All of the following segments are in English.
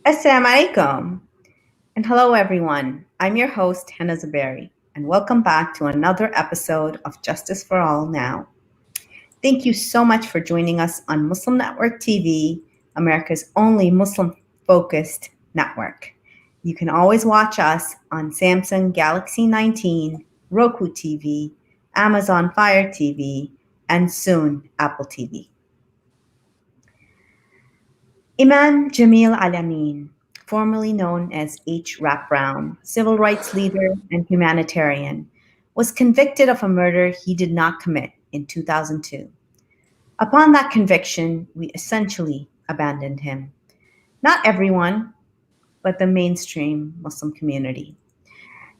Assalamu alaikum and hello everyone. I'm your host Hannah Zaberi and welcome back to another episode of Justice for All Now. Thank you so much for joining us on Muslim Network TV, America's only Muslim focused network. You can always watch us on Samsung Galaxy 19, Roku TV, Amazon Fire TV, and soon Apple TV. Imam Jamil Al-Amin, formerly known as H. Rap Brown, civil rights leader and humanitarian, was convicted of a murder he did not commit in 2002. Upon that conviction, we essentially abandoned him. Not everyone, but the mainstream Muslim community.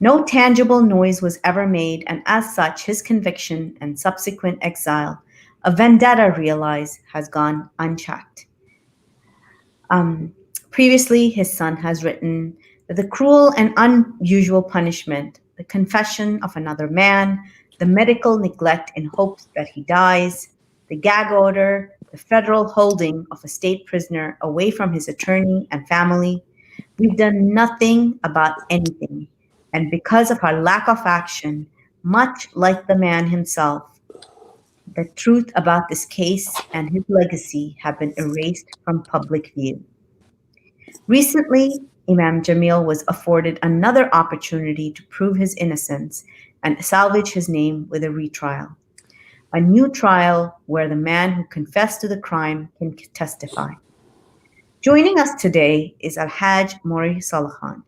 No tangible noise was ever made, and as such, his conviction and subsequent exile, a vendetta realized, has gone unchecked. Um, Previously, his son has written that the cruel and unusual punishment, the confession of another man, the medical neglect in hopes that he dies, the gag order, the federal holding of a state prisoner away from his attorney and family. We've done nothing about anything. And because of our lack of action, much like the man himself, the truth about this case and his legacy have been erased from public view. Recently, Imam Jamil was afforded another opportunity to prove his innocence and salvage his name with a retrial. A new trial where the man who confessed to the crime can testify. Joining us today is Al-Haj Mori Salahan.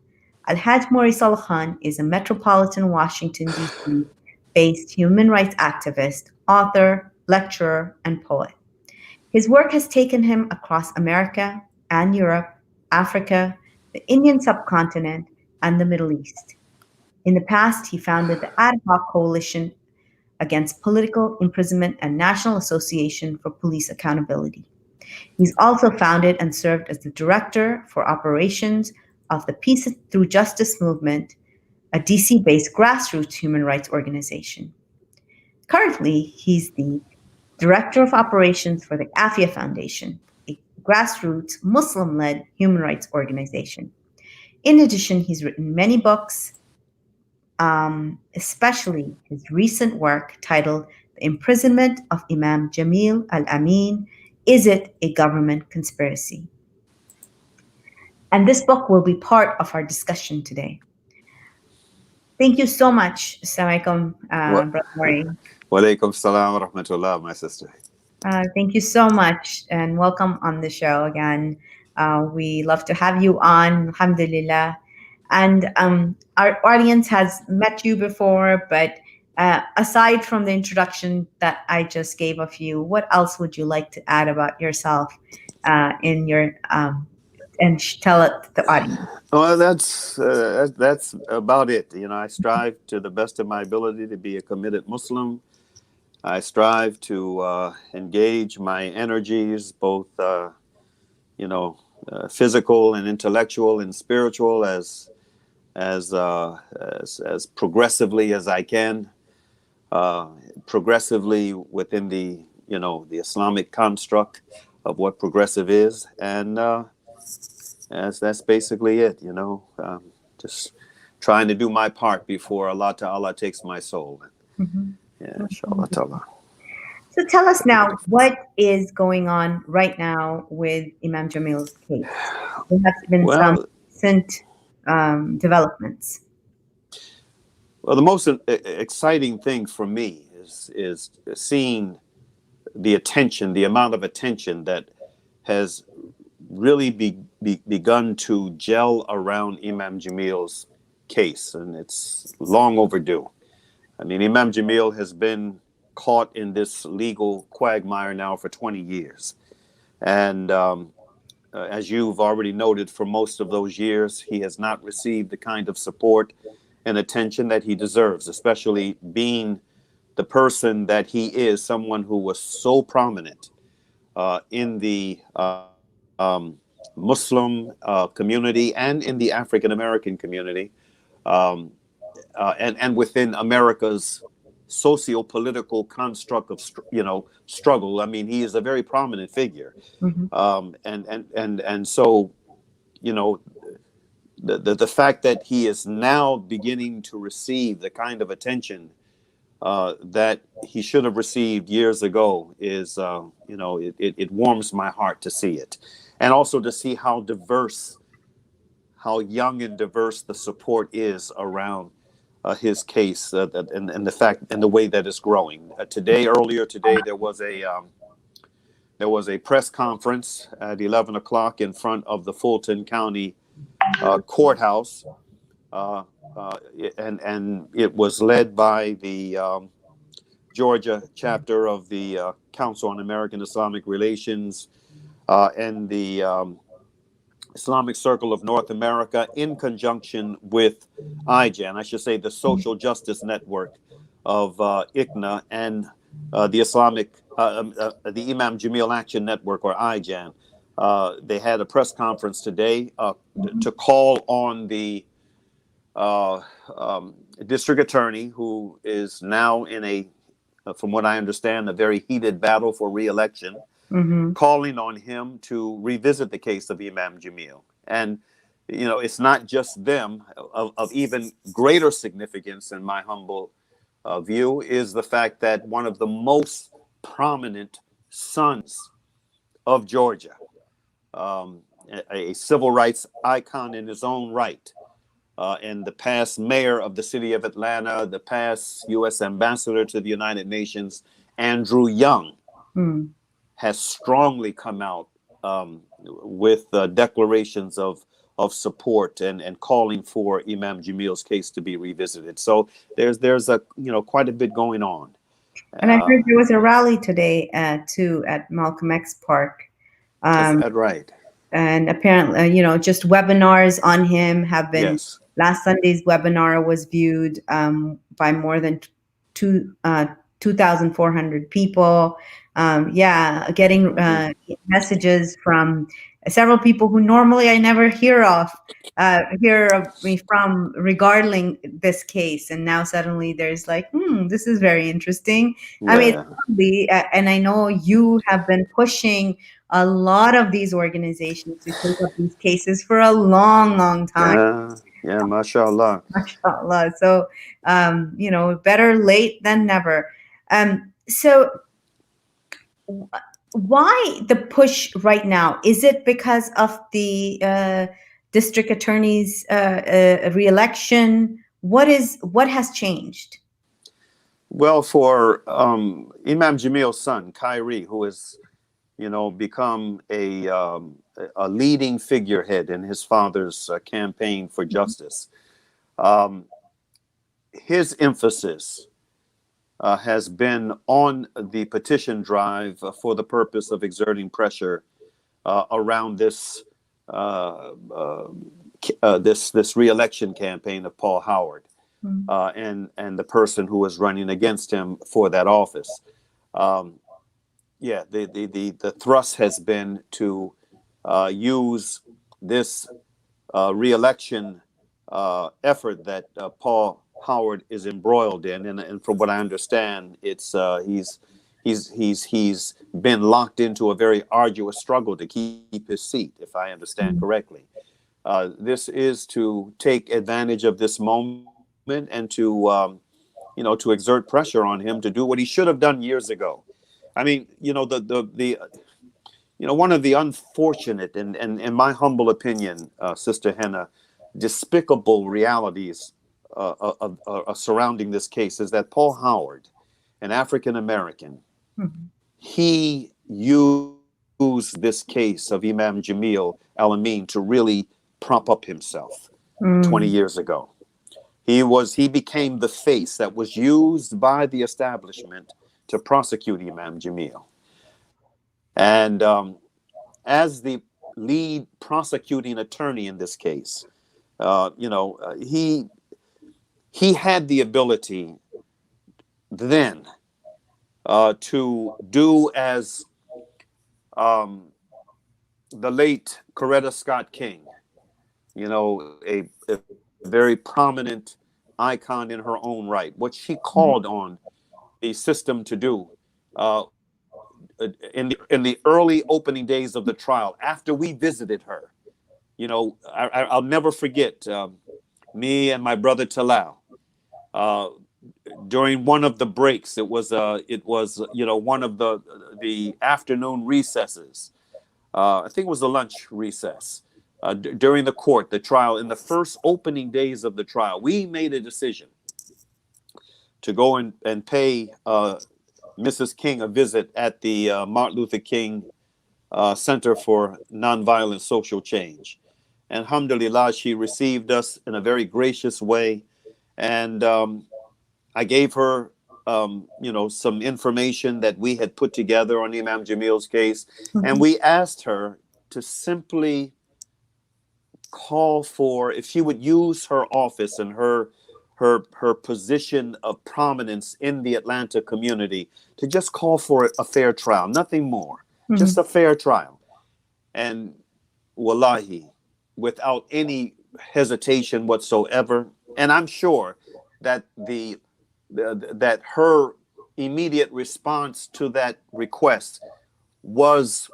Al-Haj Mori Salahan is a metropolitan Washington, D.C. based human rights activist, author, lecturer, and poet. His work has taken him across America and Europe, Africa, the Indian subcontinent, and the Middle East. In the past, he founded the Ad Hoc Coalition Against Political Imprisonment and National Association for Police Accountability. He's also founded and served as the director for operations of the Peace Through Justice Movement, a DC-based grassroots human rights organization. Currently, he's the director of operations for the Afia Foundation, a grassroots Muslim-led human rights organization. In addition, he's written many books, especially his recent work titled The Imprisonment of Imam Jamil Al-Amin, Is It a Government Conspiracy? And this book will be part of our discussion today. Thank you so much. Assalamu alaikum, Brother Mori. Wa alaikum salam wa rahmatullah, my sister. Thank you so much and welcome on the show again. We love to have you on, alhamdulillah. And our audience has met you before, but aside from the introduction that I just gave of you, what else would you like to add about yourself in your tell it to the audience? Well, that's about it. You know, I strive to the best of my ability to be a committed Muslim. I strive to engage my energies, both physical and intellectual and spiritual, as progressively as I can, progressively within the Islamic construct of what progressive is, and that's basically it. Just trying to do my part before Allah Ta'ala takes my soul. Mm-hmm. Yeah, inshallah ta'ala. So tell us now, what is going on right now with Imam Jamil's case? There have been some recent developments. Well, the most exciting thing for me is seeing the attention, the amount of attention that has really begun to gel around Imam Jamil's case, and it's long overdue. I mean, Imam Jamil has been caught in this legal quagmire now for 20 years. And as you've already noted, for most of those years, he has not received the kind of support and attention that he deserves, especially being the person that he is, someone who was so prominent in the Muslim community and in the African American community. And within America's socio-political construct of struggle. I mean, he is a very prominent figure, Mm-hmm. and so you know, the fact that he is now beginning to receive the kind of attention that he should have received years ago is, it warms my heart to see it. And also to see how diverse, how young and diverse the support is around his case, and the fact and the way that it's growing. Earlier today, there was a press conference at 11 o'clock in front of the Fulton County courthouse, uh, uh, and it was led by the Georgia chapter of the Council on American Islamic Relations and the Islamic Circle of North America, in conjunction with IJAN, I should say the Social Justice Network of ICNA, and the Imam Jamil Action Network, or IJAN. They had a press conference today to call on the uh, district attorney, who is now in from what I understand, a very heated battle for re-election, Mm-hmm. calling on him to revisit the case of Imam Jamil. And, it's not just them. Of even greater significance, in my humble view, is the fact that one of the most prominent sons of Georgia, a civil rights icon in his own right, and the past mayor of the city of Atlanta, the past U.S. ambassador to the United Nations, Andrew Young, Mm. has strongly come out with declarations of support and calling for Imam Jamil's case to be revisited. So there's a quite a bit going on. And I Uh, heard there was a rally today too at Malcolm X Park. is Um, that right? and apparently, just webinars on him have been. Yes. Last Sunday's webinar was viewed by more than two 2,400 people. Yeah, getting Hmm. messages from several people who normally I never hear of me from regarding this case, and now suddenly there's like, this is very interesting. I mean, Yeah. and I know you have been pushing a lot of these organizations to take up these cases for a long, long time. Yeah. Yeah. Mashallah. Mashallah. So, better late than never. So, why the push right now? Is it because of the district attorney's reelection? What has changed? Well, for Imam Jamil's son, Kyrie, who has, become a leading figurehead in his father's campaign for justice, um, his emphasis has been on the petition drive for the purpose of exerting pressure around uh, uh, this reelection campaign of Paul Howard, Mm. and the person who was running against him for that office. Um, yeah, the thrust has been to use this reelection effort that Paul Howard is embroiled in, and from what I understand, it's he's been locked into a very arduous struggle to keep his seat, if I understand Mm. correctly. This is to take advantage of this moment and to exert pressure on him to do what he should have done years ago. I mean, one of the unfortunate and in my humble opinion, Sister Henna, despicable realities surrounding this case is that Paul Howard, an African American, Mhm. he used this case of Imam Jamil Al-Amin to really prop up himself 20 Mm. years ago. He became the face that was used by the establishment to prosecute Imam Jamil. And as the lead prosecuting attorney in this case, he had the ability then to do as um, the late Coretta Scott King, a very prominent icon in her own right, what she called on the system to do uh, in the early opening days of the trial, after we visited her. I'll never forget me and my brother Talal. Uh, During one of the breaks, it was one of the afternoon recesses. I think it was the lunch recess. During the trial, in the first opening days of the trial, we made a decision to go and pay Mrs. King a visit at the Martin Luther King Center for Nonviolent Social Change. And alhamdulillah, she received us in a very gracious way. And I gave her, some information that we had put together on Imam Jamil's case. And Mhm. we asked her to simply call for, if she would use her office and her position of prominence in the Atlanta community, to just call for a fair trial, nothing more, just Mhm. a fair trial. And wallahi, without any hesitation whatsoever, and I'm sure that that her immediate response to that request was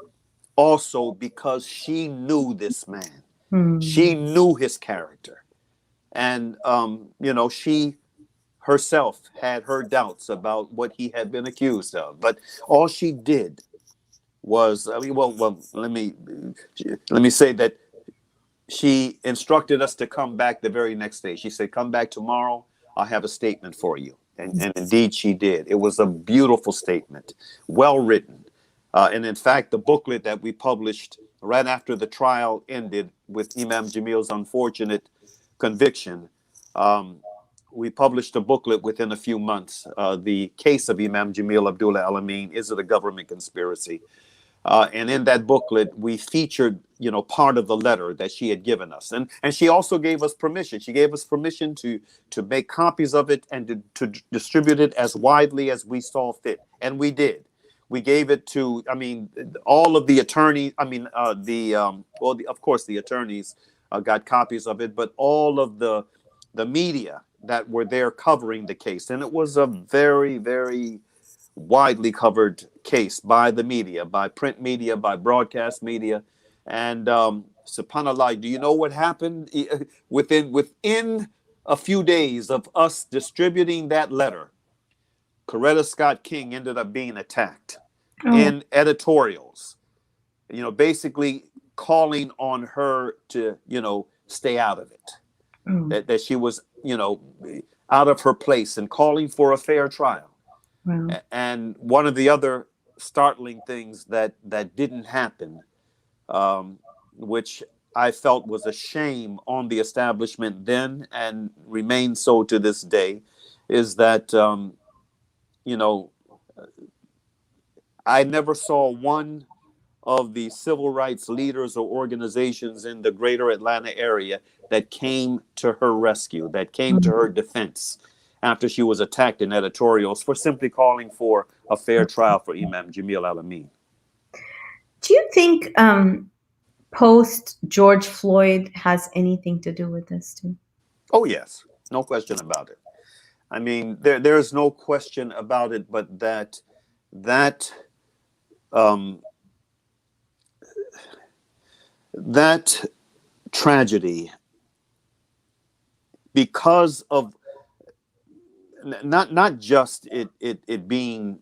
also because she knew this man. She Mhm. knew his character. And, she herself had her doubts about what he had been accused of. But all she did was, I mean, well, let me say that she instructed us to come back the very next day. She said, "Come back tomorrow. I'll have a statement for you." And indeed, she did. It was a beautiful statement, well written. And in fact, the booklet that we published right after the trial ended with Imam Jamil's unfortunate conviction, um, we published a booklet within a few months. The case of Imam Jamil Abdullah Al-Amin, is it a government conspiracy? And in that booklet, we featured, part of the letter that she had given us, and she also gave us permission. She gave us permission to make copies of it and to distribute it as widely as we saw fit, and we did. We gave it to, I mean, all of the attorneys. I mean, of course, the attorneys got copies of it, but all of the media that were there covering the case, and it was a very, very widely covered case by the media, by print media, by broadcast media. And subhanallah, do you know what happened? Within a few days of us distributing that letter, Coretta Scott King ended up being attacked Oh. in editorials, basically calling on her to, stay out of it, Oh. that she was, out of her place, and calling for a fair trial. Wow. And one of the other startling things that didn't happen, um, which I felt was a shame on the establishment then and remains so to this day, is that you know I never saw one of the civil rights leaders or organizations in the greater Atlanta area that came to her rescue, that came to her Mhm. defense after she was attacked in editorials for simply calling for a fair trial for Imam Jamil Al-Amin. Do you think post George Floyd has anything to do with this too? Oh, yes, no question about it. I mean, there's no question about it, but that um, that tragedy, because of not just it being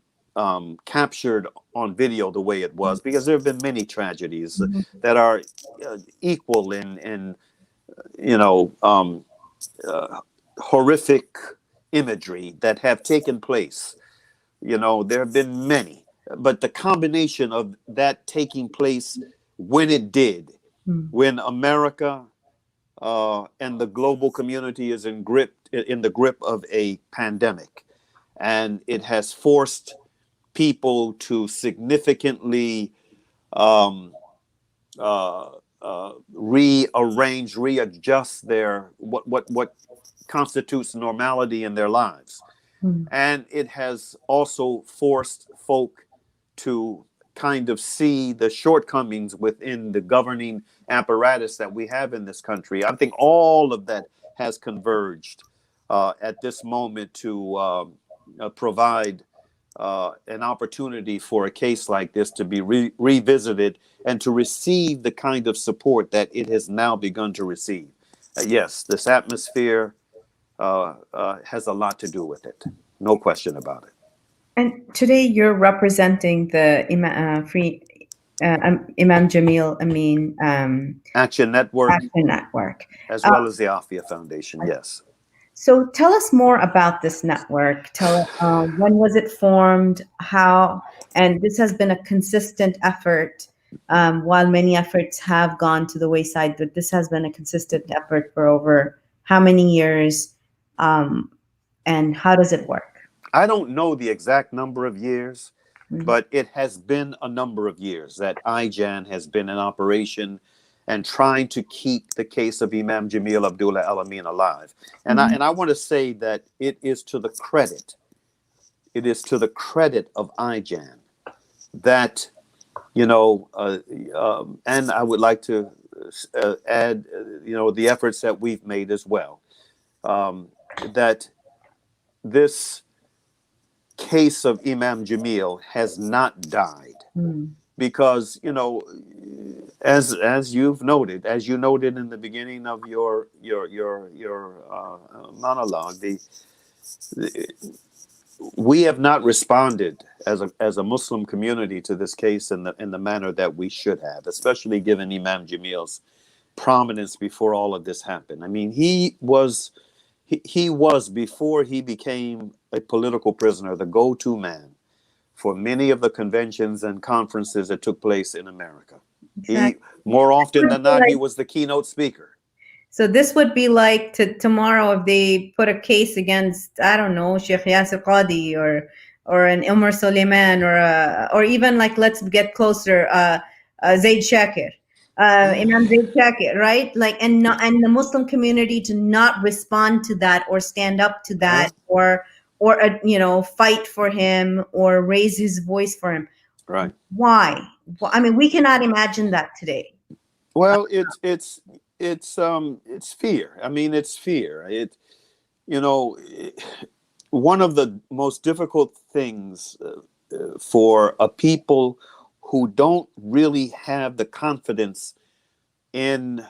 captured on video the way it was, because there have been many tragedies Mhm. that are equal in you know um, uh, horrific imagery that have taken place. There have been many, but the combination of that taking place when it did, Mm. when America and the global community is in the grip of a pandemic, and it has forced people to significantly um, uh, readjust their what constitutes normality in their lives, Mm. and it has also forced folk to kind of see the shortcomings within the governing apparatus that we have in this country. I think all of that has converged at this moment to provide an opportunity for a case like this to be revisited and to receive the kind of support that it has now begun to receive. Yes, this atmosphere has a lot to do with it. No question about it. And today you're representing the Imam Jamil Amin Action Network, Action Network. as Uh, well as the Afia Foundation, yes. so tell us more about this network. Tell us when was it formed, how, and this has been a consistent effort. While many efforts have gone to the wayside, but this has been a consistent effort for over how many years, um, and how does it work? I don't know the exact number of years, Mm-hmm. but it has been a number of years that IJAN has been in operation and trying to keep the case of Imam Jamil Abdullah Al-Amin alive. And I want to say that it is to the credit of IJAN that, and I would like to add, the efforts that we've made as well, that this case of Imam Jamil has not died, Mm-hmm. because as you noted in the beginning of your monologue, the we have not responded as a Muslim community to this case in the manner that we should have, especially given Imam Jamil's prominence before all of this happened. I mean, he was, before he became a political prisoner, the go-to man for many of the conventions and conferences that took place in America. He, Exactly. more often Would than be not, he like, was the keynote speaker. so this would be like tomorrow if they put a case against, I don't know, Sheikh Yasir Qadi or an Umar Suleiman or even like, let's get closer, Zaid Shakir, Yeah, Imam Zaid Shakir, right? Like, and the Muslim community to not respond to that or stand up to yeah, that or fight for him or raise his voice for him. right. Why? Well, I mean, we cannot imagine that today. Well, it's fear. I mean, it's fear. You know, one of the most difficult things for a people who don't really have the confidence in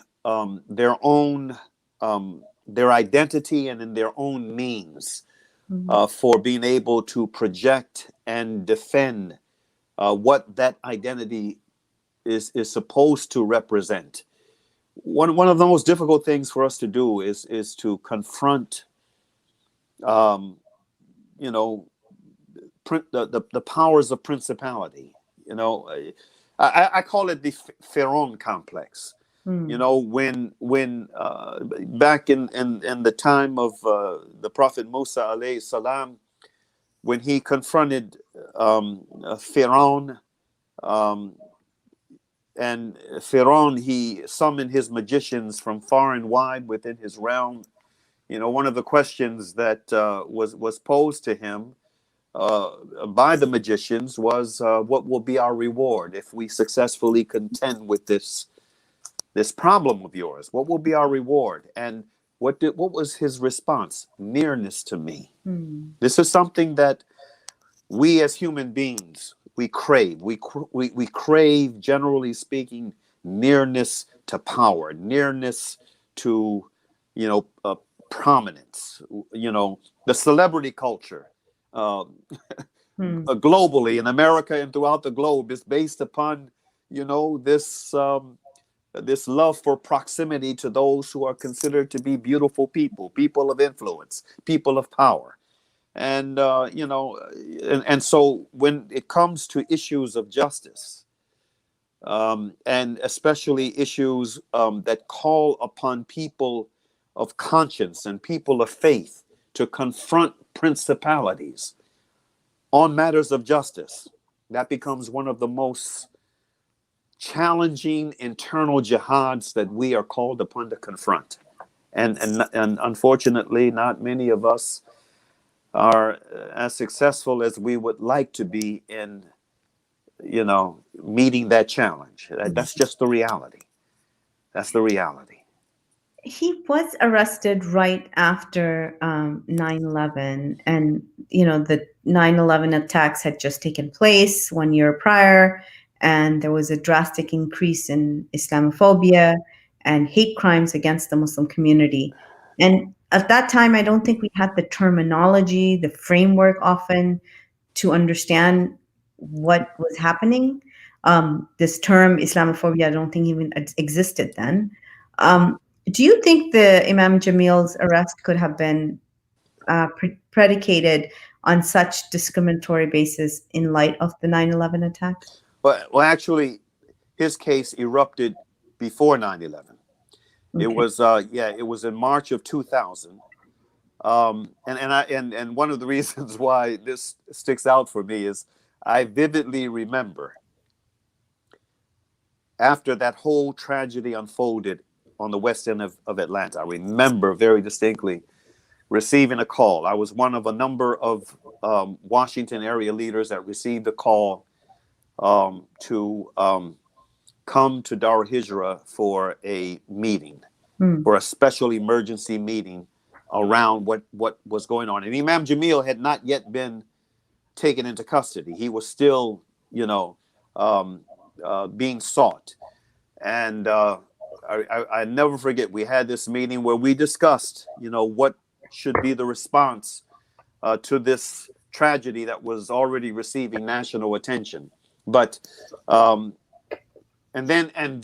their identity and in their own means Mhm. for being able to project and defend what that identity is supposed to represent. One of the most difficult things for us to do is to confront, um, you know, the powers of principality. You know, I call it the Pharaoh complex. You Mm. know, when back in the time of the Prophet Musa alayhi salam, when he confronted Pharaoh, um, and Pharaoh, he summoned his magicians from far and wide within his realm. You know, one of the questions that was posed to him by the magicians was, "What will be our reward if we successfully contend with this problem of yours? What will be our reward?" And what was his response? Nearness to me. Mm. This is something that we as human beings we crave. We crave, generally speaking, nearness to power, nearness to, you know, prominence. You know, the celebrity culture. Uh, Mm. Globally in America and throughout the globe is based upon, this love for proximity to those who are considered to be beautiful people, people of influence, people of power. And and so when it comes to issues of justice, and especially issues that call upon people of conscience and people of faith to confront principalities on matters of justice, that becomes one of the most challenging internal jihads that we are called upon to confront. And unfortunately, not many of us are as successful as we would like to be in, meeting that challenge. That's just the reality. That's the reality. He was arrested right after 9/11, and the 9/11 attacks had just taken place 1 year prior, and there was a drastic increase in Islamophobia and hate crimes against the Muslim community. And at that time, I don't think we had the terminology, the framework often to understand what was happening. This term Islamophobia, I don't think even existed then. Um, do you think the Imam Jamil's arrest could have been predicated on such discriminatory basis in light of the 9/11 attacks? Well, actually, his case erupted before 9/11. It Okay. was yeah, it was in March of 2000. And one of the reasons why this sticks out for me is I vividly remember after that whole tragedy unfolded on the west end of Atlanta. I remember very distinctly receiving a call. I was one of a number of Washington area leaders that received a call to come to Dar Hijra for a meeting, Mm, for a special emergency meeting around what was going on. And Imam Jamil had not yet been taken into custody. He was still, um, being sought. And I never forget, we had this meeting where we discussed, what should be the response to this tragedy that was already receiving national attention. But um, and then and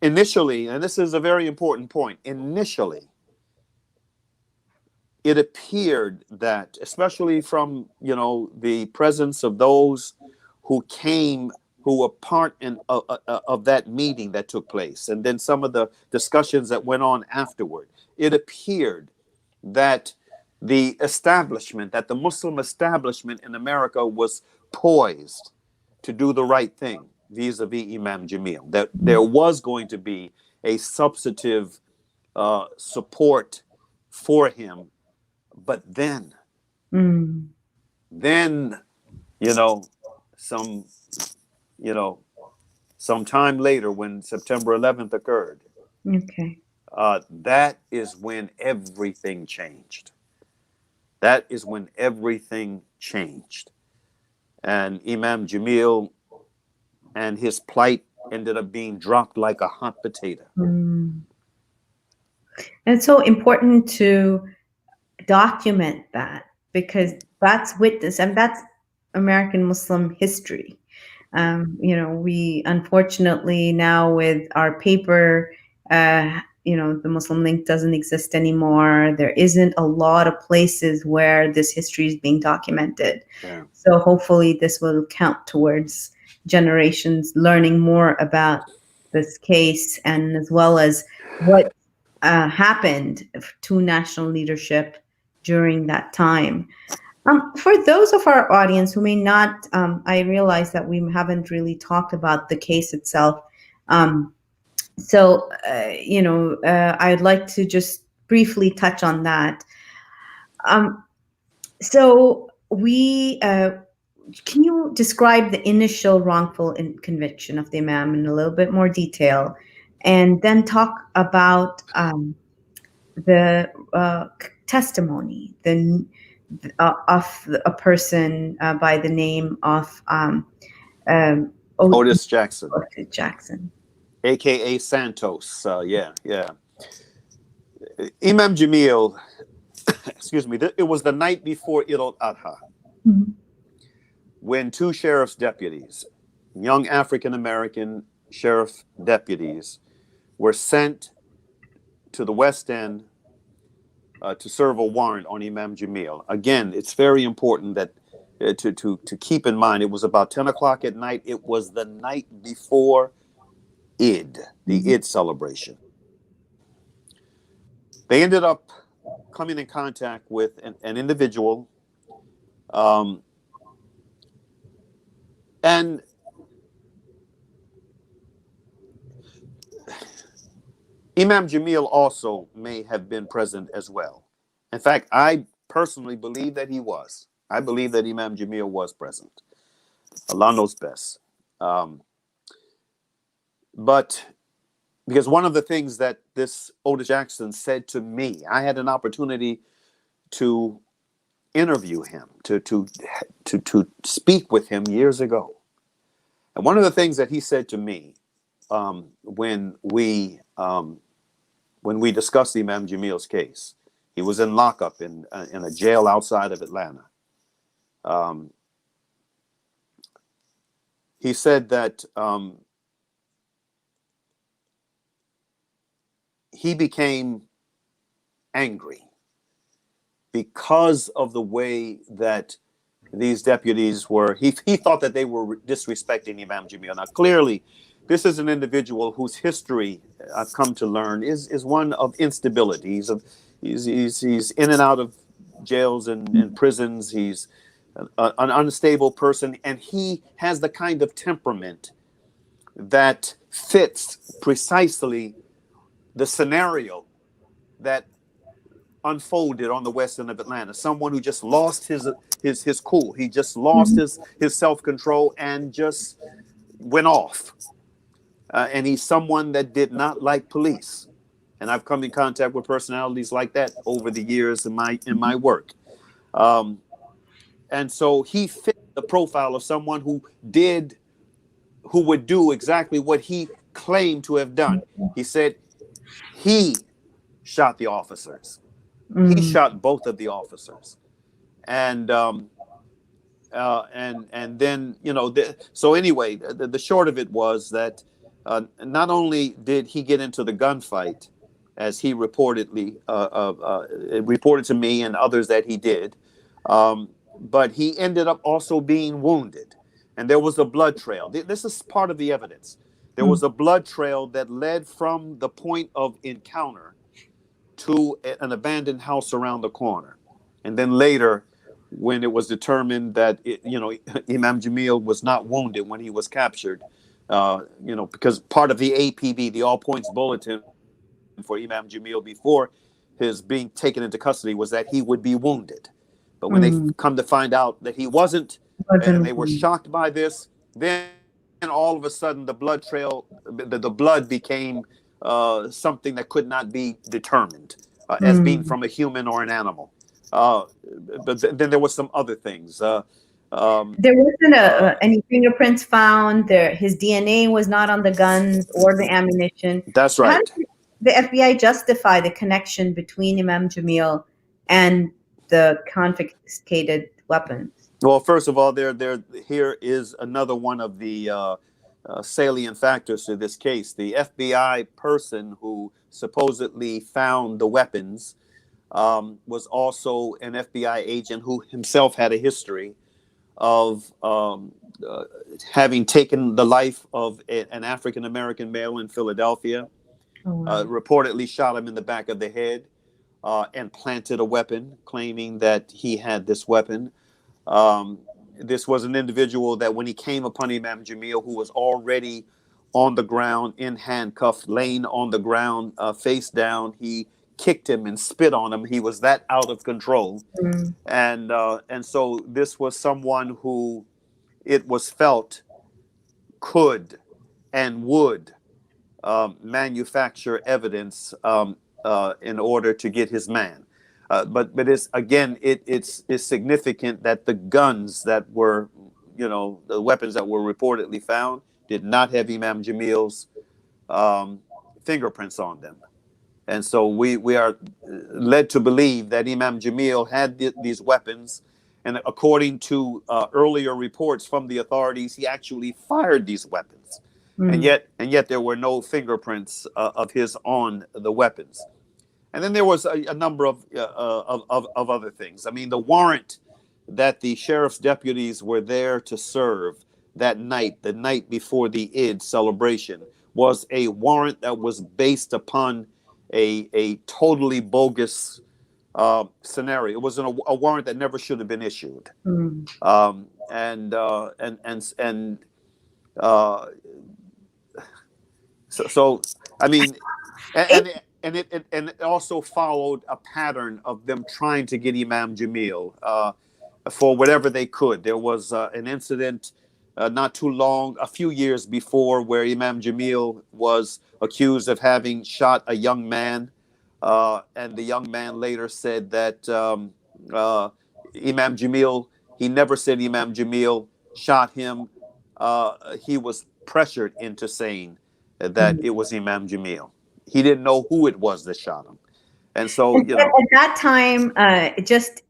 initially, and this is a very important point, initially it appeared that, especially from the presence of those who came, who were part of that meeting that took place, and then some of the discussions that went on afterward, it appeared that the Muslim establishment in America was poised to do the right thing vis-a-vis Imam Jamil. That there mm, was going to be a substantive support for him, but mm. then, you know, some, you know, some time later when September 11th occurred, Okay. that is when everything changed. That is when everything changed. And Imam Jamil and his plight ended up being dropped like a hot potato. Mm. And it's so important to document that because that's witness and that's American Muslim history. We unfortunately now with our paper, the Muslim link doesn't exist anymore. There isn't a lot of places where this history is being documented. Yeah. So hopefully this will count towards generations learning more about this case and as well as what happened to national leadership during that time. For those of our audience who may not, I realize that we haven't really talked about the case itself. I'd like to just briefly touch on that. Um, so we Can you describe the initial wrongful conviction of the imam in a little bit more detail, and then talk about the testimony of a person by the name of Otis Jackson, Otis Jackson? aka Santos. Yeah, yeah. Imam Jamil, excuse me, it was the night before Eid al-Adha Mhm. when two sheriff's deputies, young African American sheriff deputies, were sent to the West End to serve a warrant on Imam Jamil. Again, it's very important that to keep in mind it was about 10 o'clock at night. It was the night before Eid, the Mhm. Eid celebration. They ended up coming in contact with an individual, um, and Imam Jamil also may have been present as well. In fact, I personally believe that he was. I believe that Imam Jamil was present. Allah knows best. Um, but because one of the things that this Otis Jackson said to me, I had an opportunity to interview him, to speak with him years ago. And one of the things that he said to me, when we discussed Imam Jamil's case, he was in lockup in a jail outside of Atlanta. Um, he said that he became angry because of the way that these deputies were. He thought that they were disrespecting Imam Jamil. Now, clearly, this is an individual whose history, I've come to learn, is one of instability. He's in and out of jails and prisons. He's an unstable person, and he has the kind of temperament that fits precisely the scenario that unfolded on the west end of Atlanta. Someone who just lost his cool. He just lost his self-control and just went off. And he's someone that did not like police. And I've come in contact with personalities like that over the years in my work. And so he fit the profile of someone who would do exactly what he claimed to have done. He said he shot the officers. He shot both of the officers, and then so anyway, the short of it was that not only did he get into the gunfight, as he reportedly reported to me and others that he did, but he ended up also being wounded, and there was a blood trail. This is part of the evidence. There was a blood trail that led from the point of encounter to an abandoned house around the corner. And then later, when it was determined that Imam Jamil was not wounded when he was captured, because part of the APB, the All Points Bulletin for Imam Jamil before his being taken into custody, was that he would be wounded. But when they come to find out that he wasn't, and they were shocked by this, then all of a sudden the blood trail, the blood became something that could not be determined as being from a human or an animal. But then there was some other things. There wasn't any fingerprints found. His DNA was not on the guns or the ammunition. That's How right. did the FBI justify the connection between Imam Jamil and the confiscated weapons? Well, first of all, here is another one of the salient factors to this case. The FBI person who supposedly found the weapons was also an FBI agent who himself had a history of having taken the life of an African American male in Philadelphia, reportedly shot him in the back of the head, and planted a weapon, claiming that he had this weapon. This was an individual that when he came upon Imam Jamil, who was already on the ground in handcuffs, laying on the ground, face down, he kicked him and spit on him. He was that out of control. And so this was someone who it was felt could and would manufacture evidence in order to get his man. But it's again, it's significant that the guns that were, the weapons that were reportedly found did not have Imam Jamil's fingerprints on them. And so we are led to believe that Imam Jamil had these weapons. And according to earlier reports from the authorities, he actually fired these weapons. And yet there were no fingerprints of his on the weapons. And then there was a number of other things. I mean, the warrant that the sheriff's deputies were there to serve that night, the night before the Eid celebration, was a warrant that was based upon a totally bogus scenario. It was a warrant that never should have been issued. So I mean, and it also followed a pattern of them trying to get Imam Jamil for whatever they could. There was an incident not too long, a few years before, where Imam Jamil was accused of having shot a young man, and the young man later said that uh, Imam Jamil. He never said Imam Jamil shot him. He was pressured into saying that Mhm. it was Imam Jamil. He didn't know who it was that shot him, and so At that time, just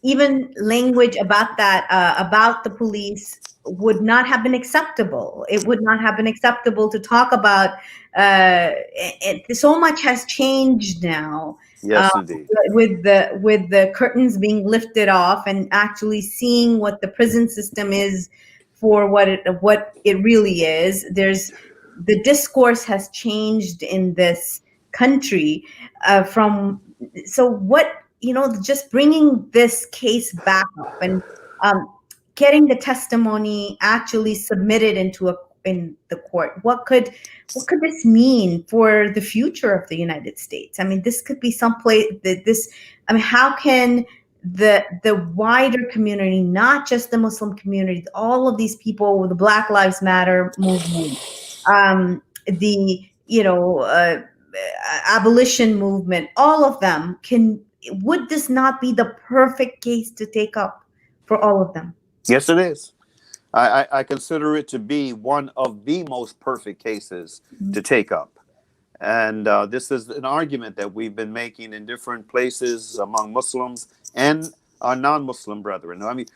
even language about that, about the police, would not have been acceptable. It would not have been acceptable to talk about. So much has changed now, uh, yes, indeed. with the curtains being lifted off and actually seeing what the prison system is for what it really is. The discourse has changed in this country, from so what, just bringing this case back up and, um, getting the testimony actually submitted in the court. What could this mean for the future of the United States? I mean, this could be someplace that this. I mean, how can the wider community, not just the Muslim community, all of these people, the Black Lives Matter movement, the abolition movement, all of them can. Would this not be the perfect case to take up for all of them? Yes, it is. I consider it to be one of the most perfect cases to take up. And this is an argument that we've been making in different places among Muslims and our non-Muslim brethren. I mean,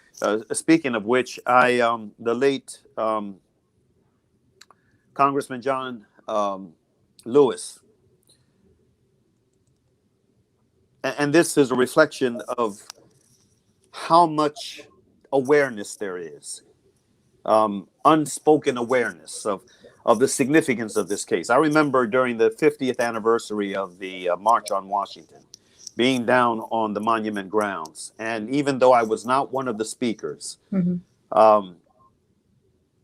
speaking of which, the late Congressman John Lewis, and this is a reflection of how much awareness there is, unspoken awareness of the significance of this case. I remember during the 50th anniversary of the March on Washington, being down on the monument grounds. And even though I was not one of the speakers, Mhm. um,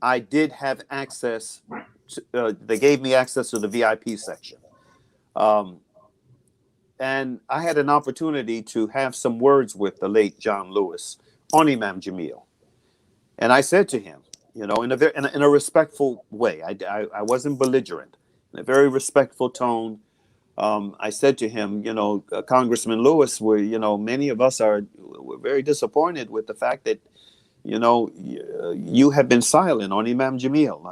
I did have access. They gave me access to the VIP section. Um, and I had an opportunity to have some words with the late John Lewis on Imam Jamil. And I said to him, in a respectful way, I wasn't belligerent, in a very respectful tone. I said to him, Congressman Lewis, many of us we're very disappointed with the fact that, you have been silent on Imam Jamil.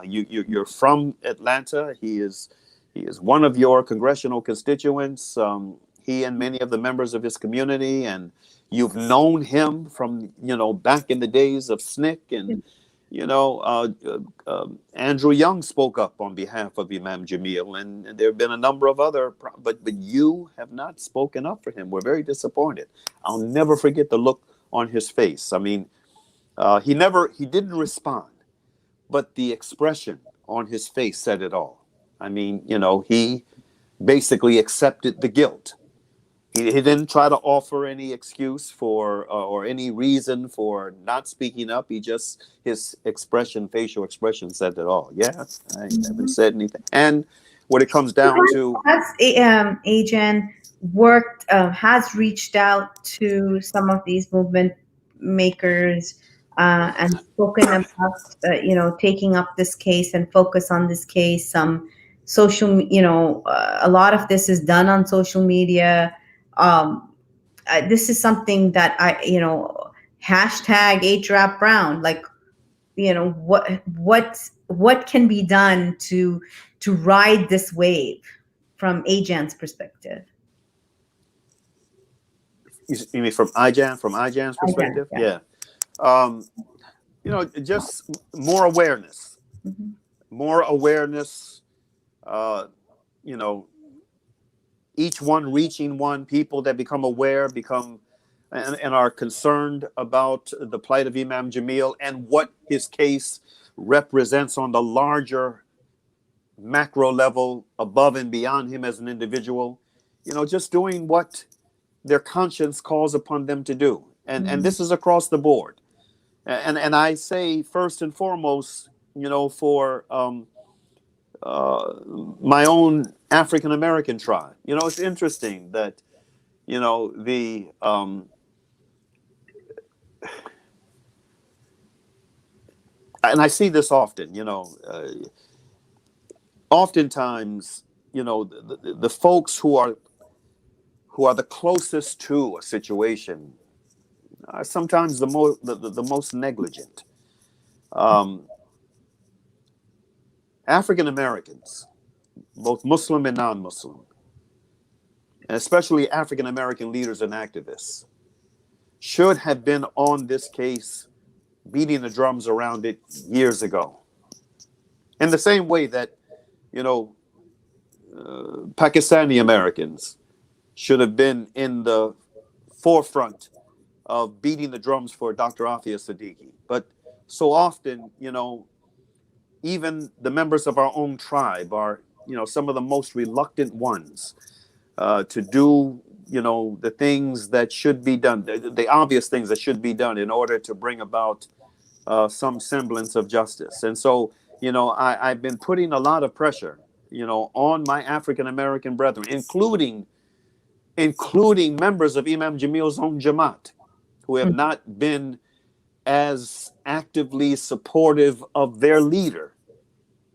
You're from Atlanta. He is one of your congressional constituents. He and many of the members of his community, and you've known him from, back in the days of SNCC, and Andrew Young spoke up on behalf of Imam Jamil, and there have been a number of other, but you have not spoken up for him. We're very disappointed. I'll never forget the look on his face. I mean, he didn't respond, but the expression on his face said it all. I mean, he basically accepted the guilt. He didn't try to offer any excuse for or any reason for not speaking up. His expression, facial expression, said it all. Yeah, I haven't Mhm. said anything. And what it comes down to, Has Ajan worked, has reached out to some of these movement makers, and spoken about, taking up this case and focus on this case? A lot of this is done on social media. Um, this is something that hashtag HRAP Brown. Like, what can be done to ride this wave from Ajan's perspective? you mean from IJAN's Ajan, perspective? yeah. Yeah. Um, just more awareness, Mhm. more awareness. Uh, you know, each one reaching one, people that become aware, become and are concerned about the plight of Imam Jamil and what his case represents on the larger macro level above and beyond him as an individual. Just doing what their conscience calls upon them to do. And Mhm. this is across the board. And I say first and foremost, for my own African American tribe. It's interesting that the and I see this often. oftentimes, the folks who are the closest to a situation are sometimes the most negligent. Um, African Americans, both Muslim and non-Muslim, and especially African American leaders and activists, should have been on this case, beating the drums around it years ago. In the same way that, you know, Pakistani Americans should have been in the forefront of beating the drums for Dr. Afia Siddiqui. But so often, even the members of our own tribe are, some of the most reluctant ones to do, the things that should be done, the obvious things that should be done in order to bring about some semblance of justice. And so, I've been putting a lot of pressure, on my African American brethren, including members of Imam Jamil's own Jamaat, who have not been as actively supportive of their leader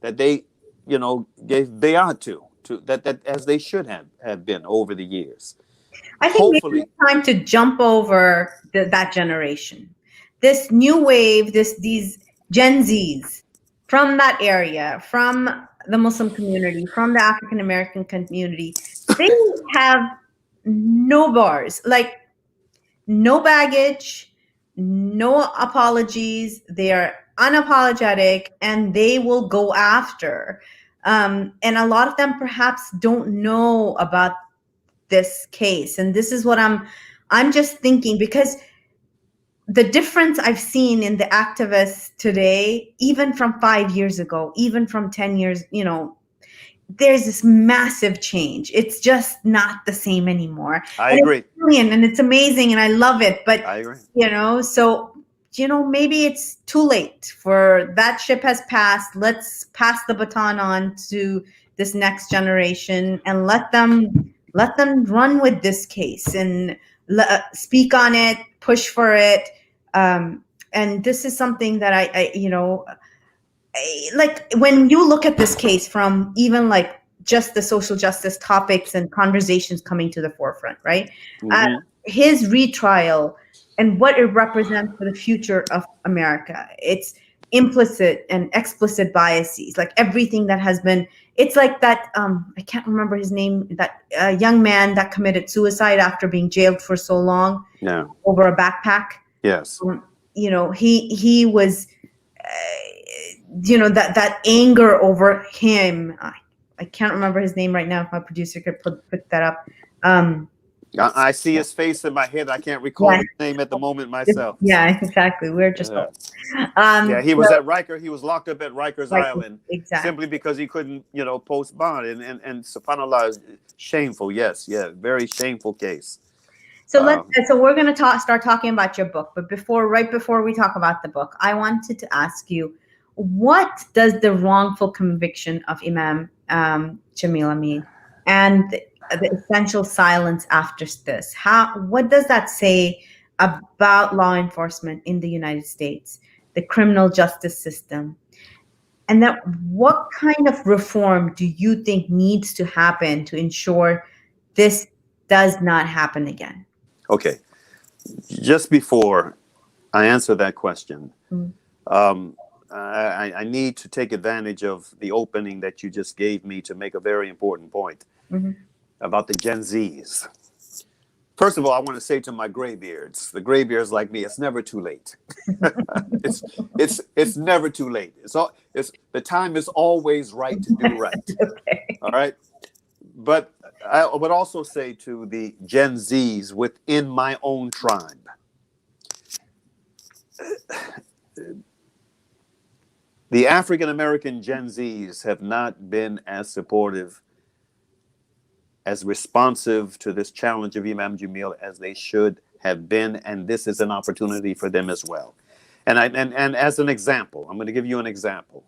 that they, gave bayat to that as they should have been over the years. I think maybe Hopefully, it's time to jump over that generation. This new wave, these Gen Zs from that area, from the Muslim community, from the African American community, they have no bars, like no baggage, no apologies. They are unapologetic and they will go after. And a lot of them perhaps don't know about this case. And this is what I'm just thinking, because the difference I've seen in the activists today, even from 5 years ago, even from 10 years, there's this massive change. It's just not the same anymore. I And agree. it's brilliant and it's amazing and I love it. But, I agree. so, maybe it's too late for that ship has passed. Let's pass the baton on to this next generation and let them run with this case and speak on it, push for it. And this is something that like when you look at this case from even like just the social justice topics and conversations coming to the forefront, right? Mm-hmm. His retrial and what it represents for the future of America. It's implicit and explicit biases, like everything that has been. It's like that. I can't remember his name. That young man that committed suicide after being jailed for so long Yeah. over a backpack. Yes. He was. That anger over him. I can't remember his name right now. If my producer could put that up. I see his face in my head. I can't recall Yeah. his name at the moment myself. Yeah, exactly. We're just yeah, he was at Riker. He was locked up at Rikers Like, Island exactly. simply because he couldn't, post bond. And subhanallah, shameful. Yes, yeah, very shameful case. So so we're going to start talking about your book. But right before we talk about the book, I wanted to ask you, what does the wrongful conviction of Imam Jamil mean, and the essential silence after this? What does that say about law enforcement in the United States, the criminal justice system? And then what kind of reform do you think needs to happen to ensure this does not happen again? Okay, just before I answer that question, I need to take advantage of the opening that you just gave me to make a very important point about the Gen Zs. First of all, I want to say to my graybeards, the graybeards like me, it's never too late. it's never too late. The time is always right to do right. Okay. All right. But I would also say to the Gen Zs within my own tribe, the African American Gen Zs have not been as supportive, as responsive to this challenge of Imam Jamil as they should have been, and this is an opportunity for them as well. And as an example, I'm going to give you an example.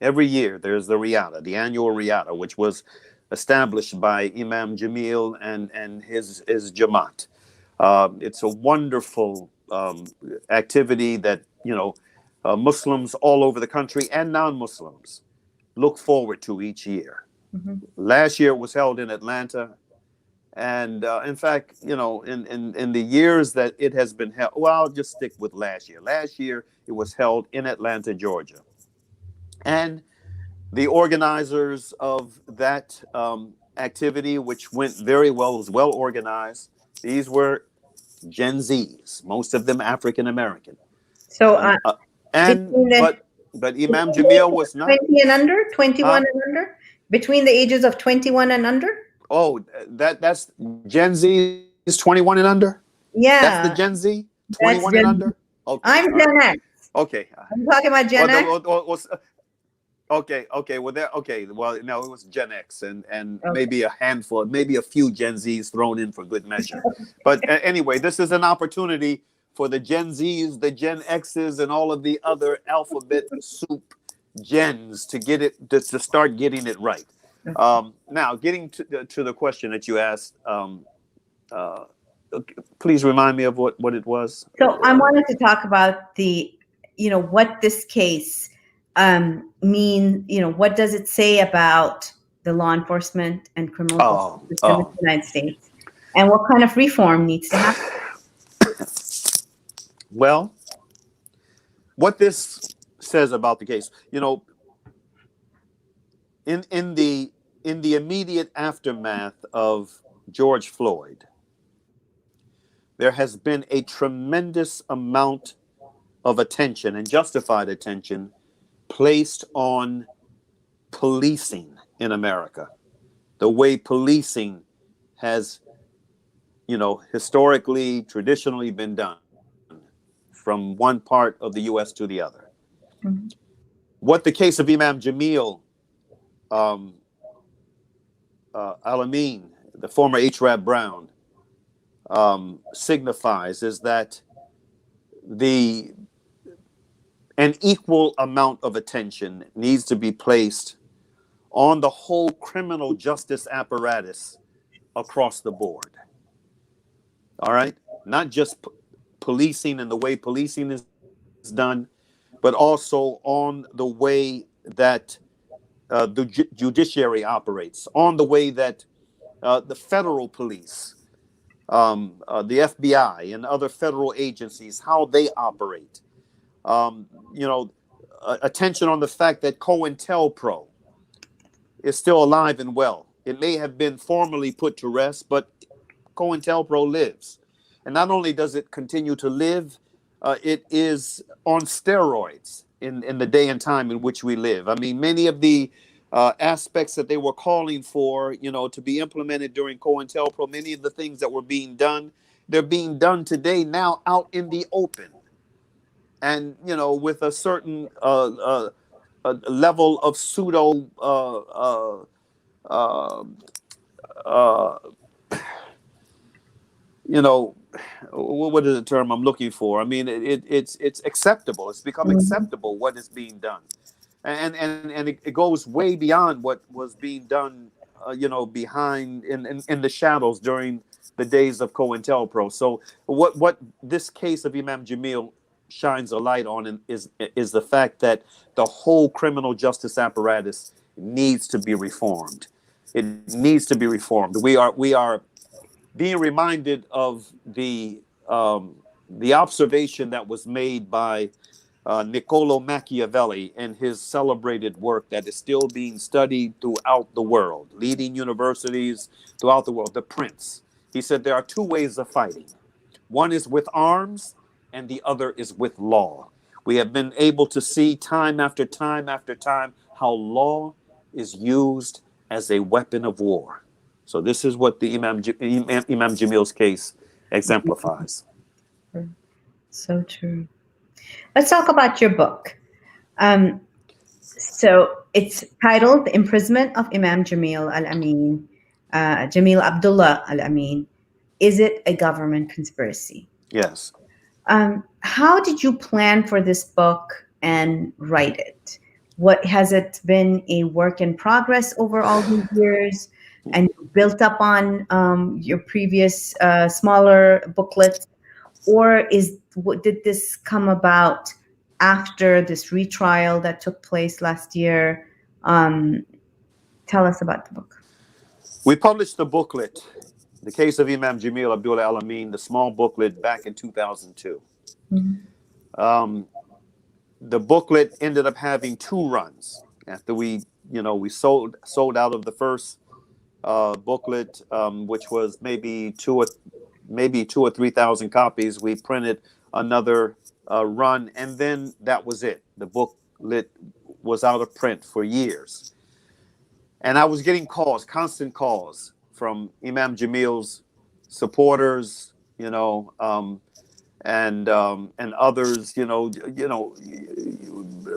Every year there's the Riyada, the annual Riyada, which was established by Imam Jamil and his Jamaat. It's a wonderful activity that Muslims all over the country and non-Muslims look forward to each year. Mhm. Last year was held in Atlanta. And in fact, in the years that it has been held, well, I'll just stick with last year. Last year, it was held in Atlanta, Georgia. And the organizers of that activity, which went very well, was well organized. These were Gen Zs, most of them African American. So Um, uh, and between the but Imam between the Jamil ages was of not, 20 and under, 21 huh? and under, between the ages of 21 and under. Oh, that's Gen Z's 21 and under. That's the Gen Yeah, Z 21 and that's under. Gen. Okay, all I'm right. Gen X. Okay. I'm talking about Well, Gen X. okay, okay. Well, there. Okay. Well, no, it was Gen X, and Okay. maybe a handful, maybe a few Gen Zs thrown in for good measure. But anyway, this is an opportunity for the Gen Zs, the Gen Xs, and all of the other alphabet soup gens to get it to start getting it right. Now, getting to the question that you asked, uh, please remind me of what it was. So I wanted to talk about what this case what does it say about the law enforcement and criminal justice Oh, system in oh. the United States, and what kind of reform needs to happen? Well, what this says about the case, in the immediate aftermath of George Floyd, there has been a tremendous amount of attention and justified attention placed on policing in America, the way policing has, historically, traditionally been done from one part of the U.S. to the other. Mhm. What the case of Imam Jamil, um, Al-Amin, the former H. Brown, signifies is that the an equal amount of attention needs to be placed on the whole criminal justice apparatus across the board. All right, not just policing and the way policing is done, but also on the way that the judiciary operates, on the way that the federal police, the FBI, and other federal agencies, how they operate. Um, you know, Attention on the fact that COINTELPRO is still alive and well. It may have been formally put to rest, but COINTELPRO lives. And not only does it continue to live, it is on steroids in the day and time in which we live. I mean, many of the aspects that they were calling for, to be implemented during COINTELPRO, many of the things that were being done, they're being done today now out in the open. And, with a certain level of pseudo uh, uh, you know, what is the term I'm looking for? I mean, it's acceptable. It's become Mhm. acceptable what is being done, and it goes way beyond what was being done, behind in the shadows during the days of COINTELPRO. So what this case of Imam Jamil shines a light on is the fact that the whole criminal justice apparatus needs to be reformed. It needs to be reformed. We are being reminded of the observation that was made by Niccolo Machiavelli in his celebrated work that is still being studied throughout the world, leading universities throughout the world, The Prince. He said there are two ways of fighting. One is with arms, and the other is with law. We have been able to see time after time after time how law is used as a weapon of war. So this is what the Imam Jamil's case exemplifies. So true. Let's talk about your book. Um, so it's titled "The Imprisonment of Imam Jamil Al-Amin, Jamil Abdullah Al-Amin. Is it a government conspiracy?" Yes. How did you plan for this book and write it? What has it been a work in progress over all these years, and built up on your previous smaller booklets, or did this come about after this retrial that took place last year? Um, Tell us about the book. We published the booklet, The Case of Imam Jamil Abdullah Al-Amin, the small booklet, back in 2002. Mhm. Um, the booklet ended up having two runs after we sold out of the first booklet, which was maybe 2 or 3 thousand copies. We printed another run, and then that was it. The booklet was out of print for years, and I was getting calls, constant calls from Imam Jamil's supporters, and others,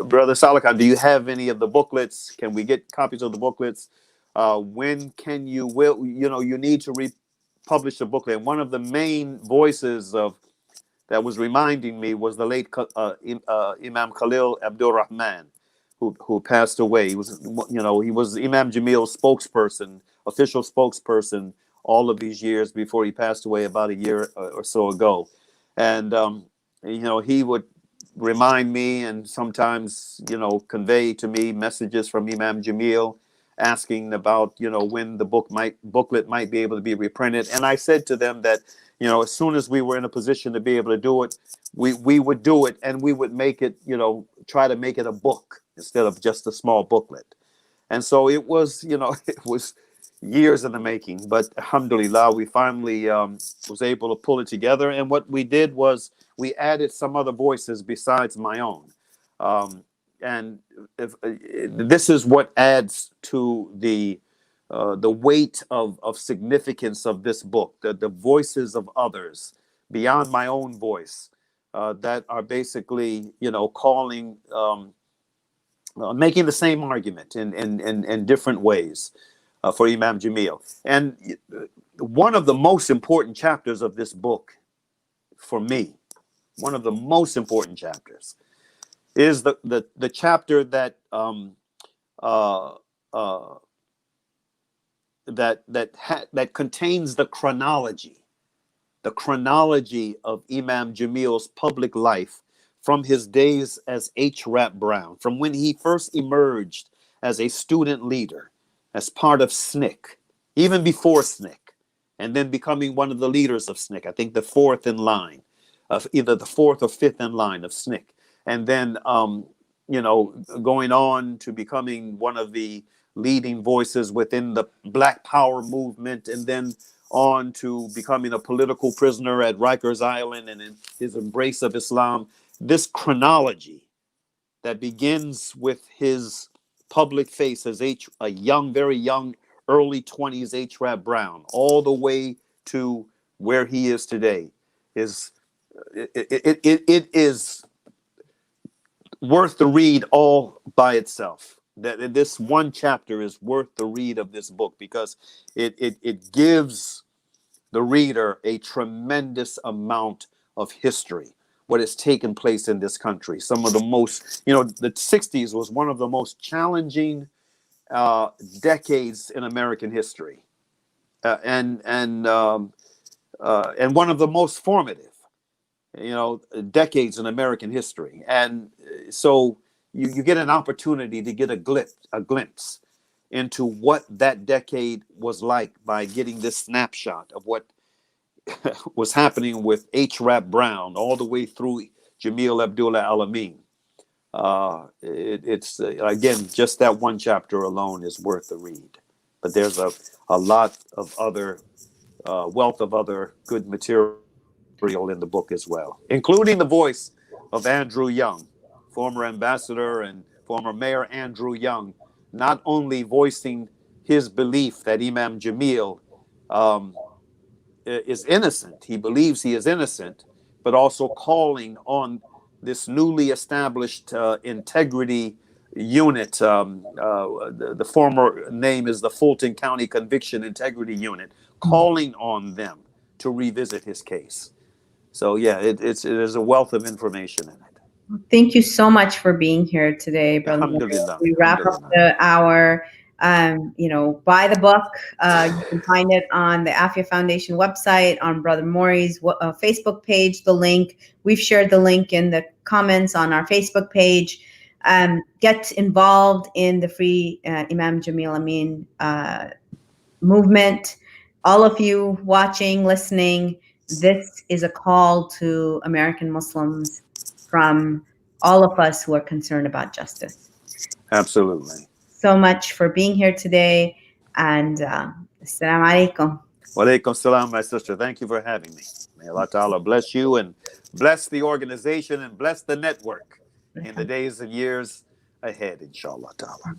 Brother Salakan, do you have any of the booklets? Can we get copies of the booklets? When can you you need to republish the booklet. And one of the main voices of that was reminding me was the late Imam Khalil Abdul Rahman, who passed away. He was Imam Jamil's spokesperson, official spokesperson, all of these years before he passed away about a year or so ago. And he would remind me and sometimes convey to me messages from Imam Jamil asking about when the booklet might be able to be reprinted. And I said to them that as soon as we were in a position to be able to do it, we would do it, and we would make it, try to make it a book instead of just a small booklet. And so it was, it was years in the making, but alhamdulillah, we finally was able to pull it together. And what we did was we added some other voices besides my own. And this is what adds to the weight of significance of this book, the voices of others beyond my own voice, that are basically, calling, making the same argument in different ways for Imam Jamil. And one of the most important chapters of this book, for me, one of the most important chapters, is the chapter uh, uh, that contains the chronology of Imam Jamil's public life from his days as H. Rap Brown, from when he first emerged as a student leader, as part of SNCC, even before SNCC, and then becoming one of the leaders of SNCC. I think the fourth in line, of either the fourth or fifth in line of SNCC, and then going on to becoming one of the leading voices within the Black Power movement, and then on to becoming a political prisoner at Rikers Island and in his embrace of Islam. This chronology that begins with his public face as a young, very young, early 20s H. Rap Brown, all the way to where he is today, is it is worth the read all by itself. That this one chapter is worth the read of this book, because it gives the reader a tremendous amount of history, what has taken place in this country. Some of the most, the 60s was one of the most challenging decades in American history, and one of the most formative, decades in American history. And so you get an opportunity to get a glimpse into what that decade was like by getting this snapshot of what was happening with H. Rap Brown all the way through Jamil Abdullah Al-Amin. It's again, just that one chapter alone is worth the read. But there's a lot of other wealth of other good material in the book as well, including the voice of Andrew Young, former ambassador and former Mayor Andrew Young, not only voicing his belief that Imam Jamil um, is innocent, he believes he is innocent, but also calling on this newly established integrity unit. The former name is the Fulton County Conviction Integrity Unit, calling on them to revisit his case. So yeah, there's a wealth of information in it. Thank you so much for being here today, Brother Morris. Alhamdulillah, We wrap up alhamdulillah. the hour. Buy the book. You can find it on the Afia Foundation website, on Brother Maury's Facebook page, the link. We've shared the link in the comments on our Facebook page. get involved in the Free Imam Jamil Amin movement. All of you watching, listening, this is a call to American Muslims from all of us who are concerned about justice. Absolutely. So much for being here today, and assalamu alaikum. Walaikum salam, my sister. Thank you for having me. May Allah Ta'ala bless you and bless the organization and bless the network in the days and years ahead, inshallah Ta'ala.